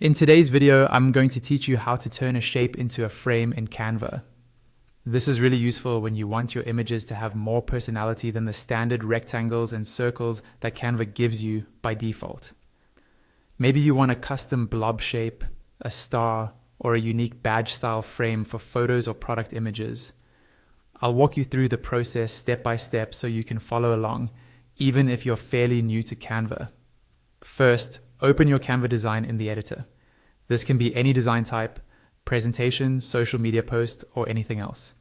In today's video, I'm going to teach you how to turn a shape into a frame in Canva. This is really useful when you want your images to have more personality than the standard rectangles and circles that Canva gives you by default. Maybe you want a custom blob shape, a star, or a unique badge style frame for photos or product images. I'll walk you through the process step by step so you can follow along, even if you're fairly new to Canva. First, open your Canva design in the editor. This can be any design type, presentation, social media post, or anything else.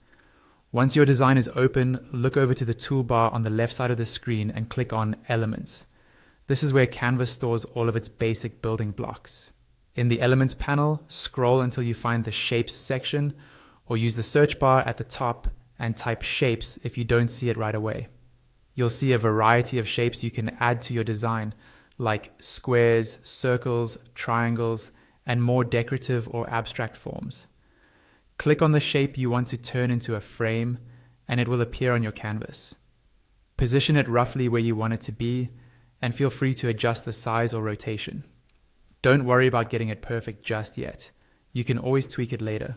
Once your design is open, look over to the toolbar on the left side of the screen and click on Elements. This is where Canva stores all of its basic building blocks. In the Elements panel, scroll until you find the Shapes section, or use the search bar at the top and type Shapes if you don't see it right away. You'll see a variety of shapes you can add to your design, like squares, circles, triangles, and more decorative or abstract forms. Click on the shape you want to turn into a frame, and it will appear on your canvas. Position it roughly where you want it to be, and feel free to adjust the size or rotation. Don't worry about getting it perfect just yet. You can always tweak it later.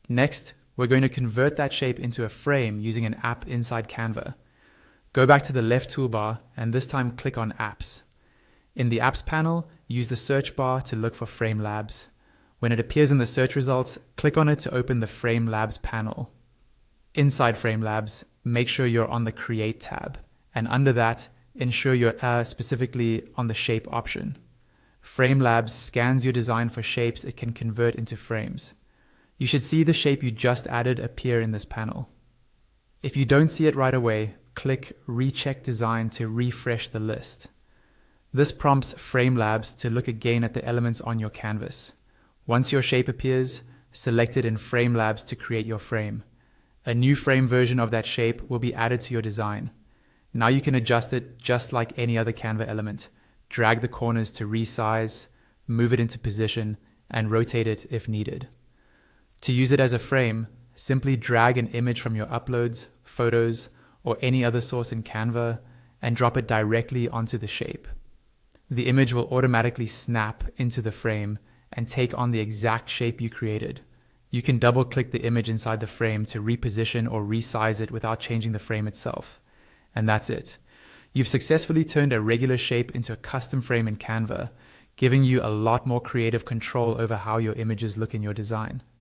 Next, we're going to convert that shape into a frame using an app inside Canva. Go back to the left toolbar, and this time click on Apps. In the Apps panel, use the search bar to look for Frame Labs. When it appears in the search results, click on it to open the Frame Labs panel. Inside Frame Labs, make sure you're on the Create tab, and under that, ensure you're specifically on the Shape option. Frame Labs scans your design for shapes it can convert into frames. You should see the shape you just added appear in this panel. If you don't see it right away, click Recheck Design to refresh the list. This prompts Frame Labs to look again at the elements on your canvas. Once your shape appears, select it in Frame Labs to create your frame. A new frame version of that shape will be added to your design. Now you can adjust it just like any other Canva element. Drag the corners to resize, move it into position, and rotate it if needed. To use it as a frame, simply drag an image from your uploads, photos, or any other source in Canva and drop it directly onto the shape. The image will automatically snap into the frame and take on the exact shape you created. You can double-click the image inside the frame to reposition or resize it without changing the frame itself. And that's it. You've successfully turned a regular shape into a custom frame in Canva, giving you a lot more creative control over how your images look in your design.